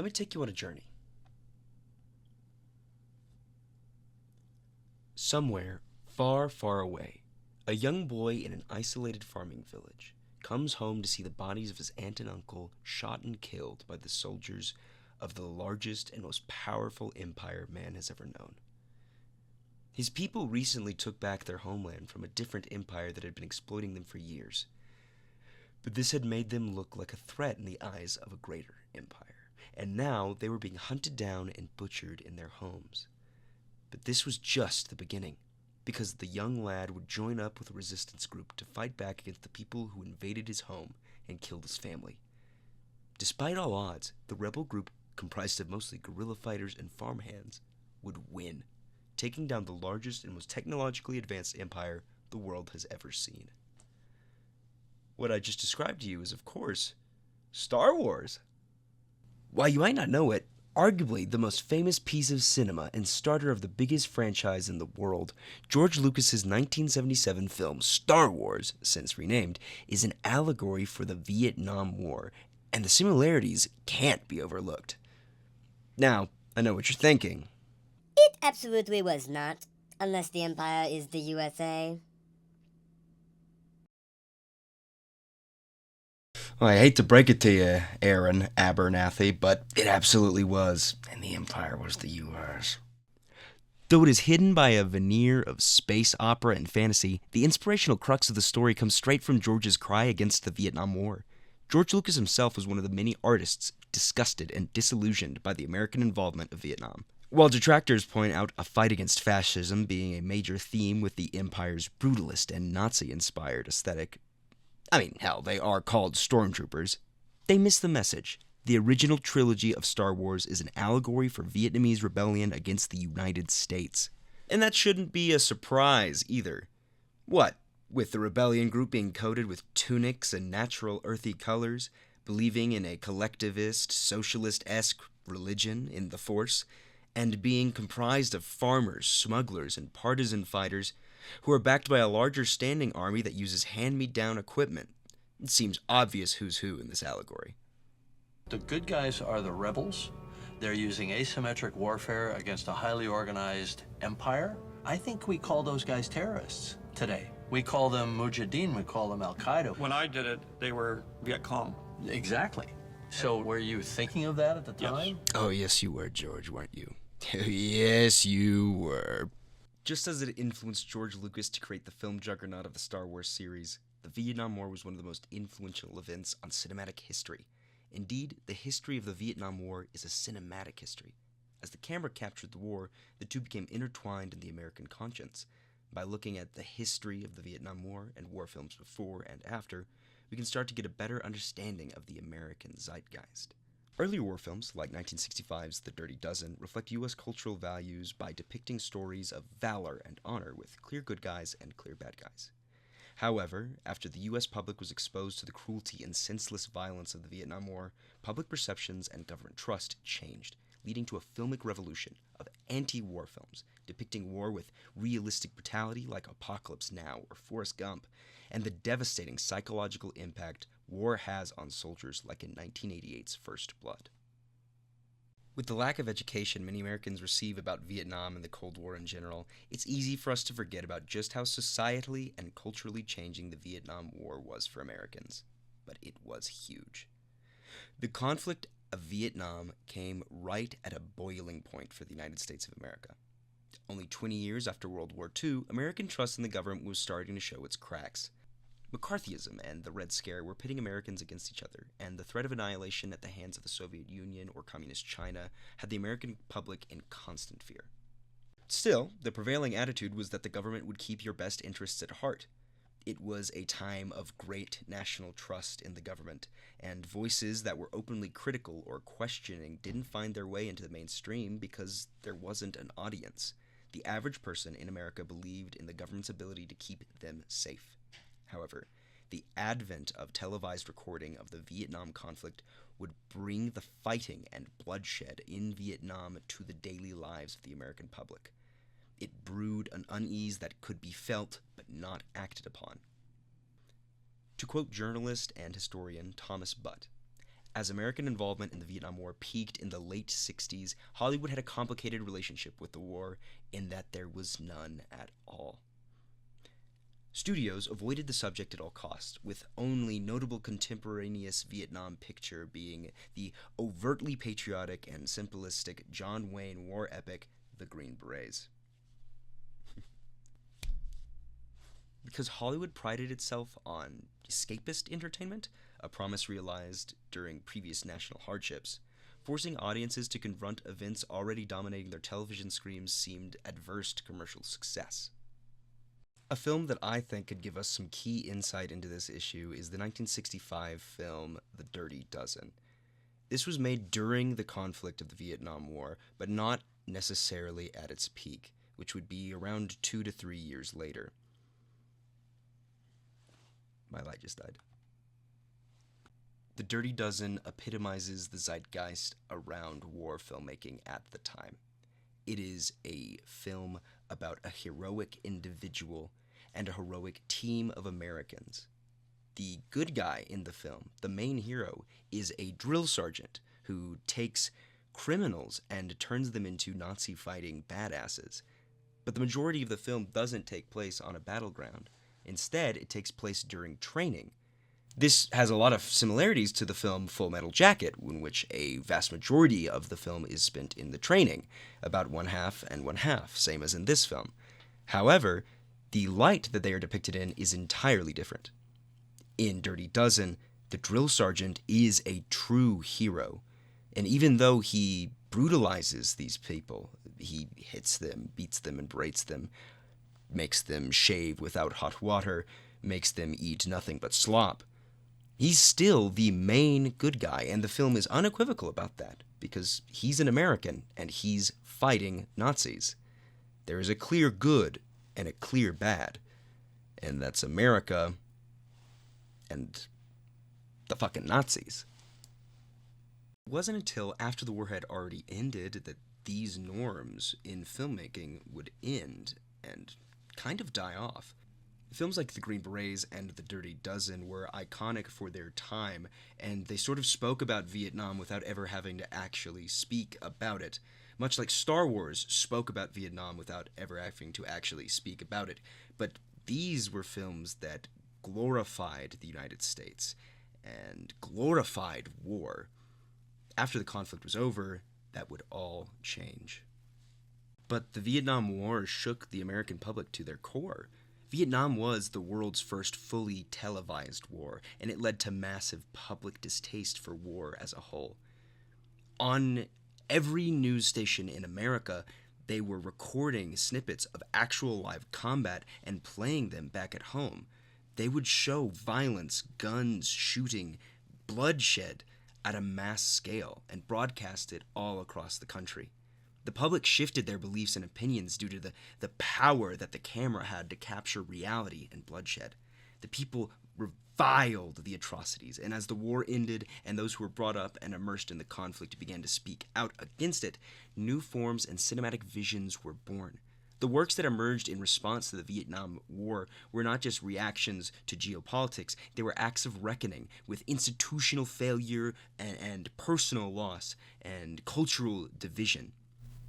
Let me take you on a journey. Somewhere far, far away, a young boy in an isolated farming village comes home to see the bodies of his aunt and uncle shot and killed by the soldiers of the largest and most powerful empire man has ever known. His people recently took back their homeland from a different empire that had been exploiting them for years. But this had made them look like a threat in the eyes of a greater empire, and now they were being hunted down and butchered in their homes. But this was just the beginning, because the young lad would join up with a resistance group to fight back against the people who invaded his home and killed his family. Despite all odds, the rebel group, comprised of mostly guerrilla fighters and farmhands, would win, taking down the largest and most technologically advanced empire the world has ever seen. What I just described to you is, of course, Star Wars. While you might not know it, arguably the most famous piece of cinema and starter of the biggest franchise in the world, George Lucas's 1977 film Star Wars, since renamed, is an allegory for the Vietnam War, and the similarities can't be overlooked. Now, I know what you're thinking. It absolutely was not, unless the Empire is the USA. Well, I hate to break it to you, Aaron Abernathy, but it absolutely was. And the Empire was the U.S. Though it is hidden by a veneer of space opera and fantasy, the inspirational crux of the story comes straight from George's cry against the Vietnam War. George Lucas himself was one of the many artists disgusted and disillusioned by the American involvement of Vietnam. While detractors point out a fight against fascism being a major theme with the Empire's brutalist and Nazi-inspired aesthetic, hell, they are called stormtroopers, they miss the message. The original trilogy of Star Wars is an allegory for Vietnamese rebellion against the United States. And that shouldn't be a surprise either. What, with the rebellion group being coated with tunics and natural earthy colors, believing in a collectivist, socialist-esque religion in the Force, and being comprised of farmers, smugglers, and partisan fighters who are backed by a larger standing army that uses hand-me-down equipment. It seems obvious who's who in this allegory. The good guys are the rebels. They're using asymmetric warfare against a highly organized empire. I think we call those guys terrorists today. We call them Mujahideen, we call them Al-Qaeda. When I did it, they were Viet Cong. Exactly. So were you thinking of that at the time? Yes. Oh, yes you were, George, weren't you? Yes, you were. Just as it influenced George Lucas to create the film juggernaut of the Star Wars series, the Vietnam War was one of the most influential events on cinematic history. Indeed, the history of the Vietnam War is a cinematic history. As the camera captured the war, the two became intertwined in the American conscience. By looking at the history of the Vietnam War and war films before and after, we can start to get a better understanding of the American zeitgeist. Earlier war films, like 1965's The Dirty Dozen, reflect U.S. cultural values by depicting stories of valor and honor with clear good guys and clear bad guys. However, after the U.S. public was exposed to the cruelty and senseless violence of the Vietnam War, public perceptions and government trust changed, leading to a filmic revolution of anti-war films, depicting war with realistic brutality like Apocalypse Now or Forrest Gump, and the devastating psychological impact war has on soldiers like in 1988's First Blood. With the lack of education many Americans receive about Vietnam and the Cold War in general, it's easy for us to forget about just how societally and culturally changing the Vietnam War was for Americans. But it was huge. The conflict of Vietnam came right at a boiling point for the United States of America. Only 20 years after World War II, American trust in the government was starting to show its cracks. McCarthyism and the Red Scare were pitting Americans against each other, and the threat of annihilation at the hands of the Soviet Union or Communist China had the American public in constant fear. Still, the prevailing attitude was that the government would keep your best interests at heart. It was a time of great national trust in the government, and voices that were openly critical or questioning didn't find their way into the mainstream because there wasn't an audience. The average person in America believed in the government's ability to keep them safe. However, the advent of televised recording of the Vietnam conflict would bring the fighting and bloodshed in Vietnam to the daily lives of the American public. It brewed an unease that could be felt but not acted upon. To quote journalist and historian Thomas Butt, As American involvement in the Vietnam War peaked in the late 60s, Hollywood had a complicated relationship with the war in that there was none at all. Studios avoided the subject at all costs, with only notable contemporaneous Vietnam picture being the overtly patriotic and simplistic John Wayne war epic, The Green Berets. Because Hollywood prided itself on escapist entertainment, a promise realized during previous national hardships, forcing audiences to confront events already dominating their television screens seemed adverse to commercial success. A film that I think could give us some key insight into this issue is the 1965 film The Dirty Dozen. This was made during the conflict of the Vietnam War, but not necessarily at its peak, which would be around 2 to 3 years later. My light just died. The Dirty Dozen epitomizes the zeitgeist around war filmmaking at the time. It is a film about a heroic individual and a heroic team of Americans. The good guy in the film, the main hero, is a drill sergeant who takes criminals and turns them into Nazi-fighting badasses. But the majority of the film doesn't take place on a battleground. Instead, it takes place during training. This has a lot of similarities to the film Full Metal Jacket, in which a vast majority of the film is spent in the training, about 1/2 and 1/2, same as in this film. However, the light that they are depicted in is entirely different. In Dirty Dozen, the drill sergeant is a true hero, and even though he brutalizes these people, he hits them, beats them, and berates them, makes them shave without hot water, makes them eat nothing but slop, he's still the main good guy, and the film is unequivocal about that, because he's an American, and he's fighting Nazis. There is a clear good and a clear bad, and that's America and the fucking Nazis. It wasn't until after the war had already ended that these norms in filmmaking would end and kind of die off. Films like The Green Berets and The Dirty Dozen were iconic for their time, and they sort of spoke about Vietnam without ever having to actually speak about it, much like Star Wars spoke about Vietnam without ever having to actually speak about it. But these were films that glorified the United States and glorified war. After the conflict was over, that would all change. But the Vietnam War shook the American public to their core. Vietnam was the world's first fully televised war, and it led to massive public distaste for war as a whole. On every news station in America, they were recording snippets of actual live combat and playing them back at home. They would show violence, guns, shooting, bloodshed at a mass scale and broadcast it all across the country. The public shifted their beliefs and opinions due to the power that the camera had to capture reality and bloodshed. The people reviled the atrocities, and as the war ended and those who were brought up and immersed in the conflict began to speak out against it, new forms and cinematic visions were born. The works that emerged in response to the Vietnam War were not just reactions to geopolitics, they were acts of reckoning with institutional failure and personal loss and cultural division.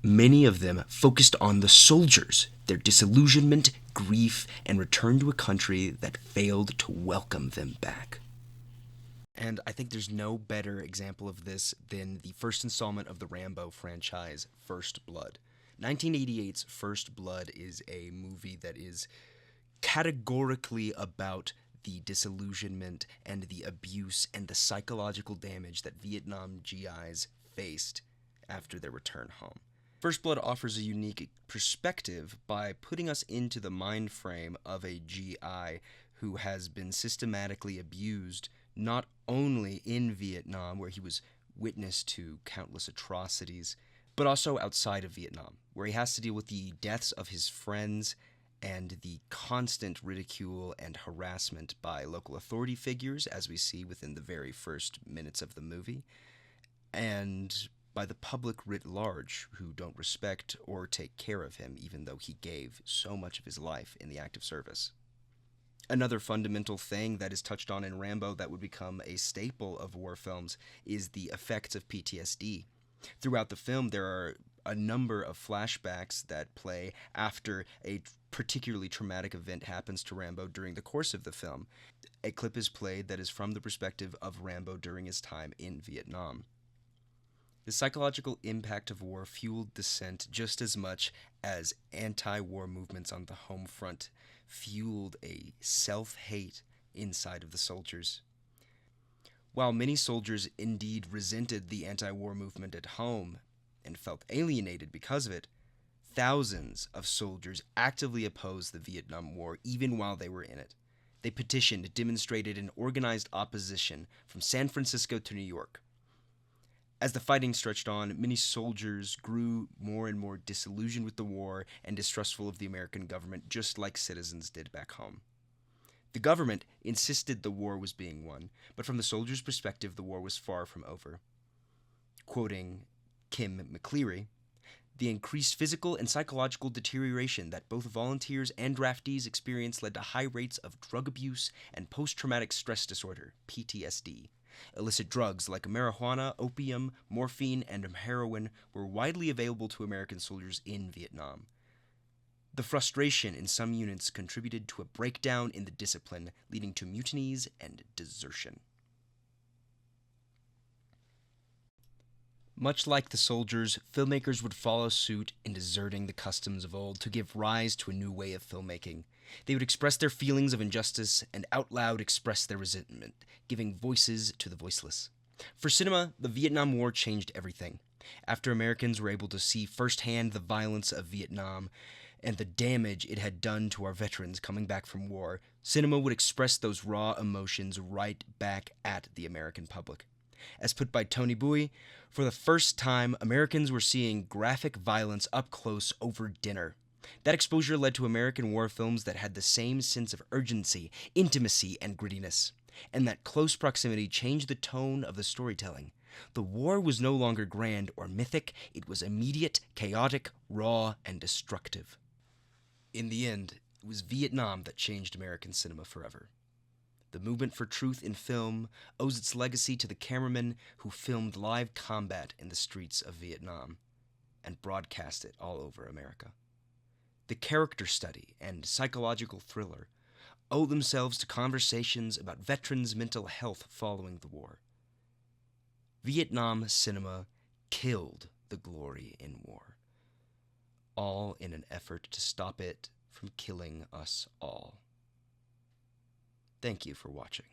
Many of them focused on the soldiers, their disillusionment, grief, and return to a country that failed to welcome them back. And I think there's no better example of this than the first installment of the Rambo franchise, First Blood. 1988's First Blood is a movie that is categorically about the disillusionment and the abuse and the psychological damage that Vietnam GIs faced after their return home. First Blood offers a unique perspective by putting us into the mind frame of a GI who has been systematically abused, not only in Vietnam, where he was witness to countless atrocities, but also outside of Vietnam, where he has to deal with the deaths of his friends and the constant ridicule and harassment by local authority figures, as we see within the very first minutes of the movie, and by the public writ large, who don't respect or take care of him, even though he gave so much of his life in the active service. Another fundamental thing that is touched on in Rambo that would become a staple of war films is the effects of PTSD. Throughout the film, there are a number of flashbacks that play after a particularly traumatic event happens to Rambo during the course of the film. A clip is played that is from the perspective of Rambo during his time in Vietnam. The psychological impact of war fueled dissent just as much as anti-war movements on the home front fueled a self-hate inside of the soldiers. While many soldiers indeed resented the anti-war movement at home and felt alienated because of it, thousands of soldiers actively opposed the Vietnam War even while they were in it. They petitioned, demonstrated, and organized opposition from San Francisco to New York. As the fighting stretched on, many soldiers grew more and more disillusioned with the war and distrustful of the American government, just like citizens did back home. The government insisted the war was being won, but from the soldiers' perspective, the war was far from over. Quoting Kim McCleary, "The increased physical and psychological deterioration that both volunteers and draftees experienced led to high rates of drug abuse and post-traumatic stress disorder, PTSD. Illicit drugs like marijuana, opium, morphine, and heroin were widely available to American soldiers in Vietnam. The frustration in some units contributed to a breakdown in the discipline, leading to mutinies and desertion." Much like the soldiers, filmmakers would follow suit in deserting the customs of old to give rise to a new way of filmmaking. They would express their feelings of injustice and out loud express their resentment, giving voices to the voiceless. For cinema, the Vietnam War changed everything. After Americans were able to see firsthand the violence of Vietnam and the damage it had done to our veterans coming back from war, cinema would express those raw emotions right back at the American public. As put by Tony Bui, for the first time, Americans were seeing graphic violence up close over dinner. That exposure led to American war films that had the same sense of urgency, intimacy, and grittiness. And that close proximity changed the tone of the storytelling. The war was no longer grand or mythic, it was immediate, chaotic, raw, and destructive. In the end, it was Vietnam that changed American cinema forever. The movement for truth in film owes its legacy to the cameramen who filmed live combat in the streets of Vietnam and broadcast it all over America. The character study and psychological thriller owe themselves to conversations about veterans' mental health following the war. Vietnam cinema killed the glory in war, all in an effort to stop it from killing us all. Thank you for watching.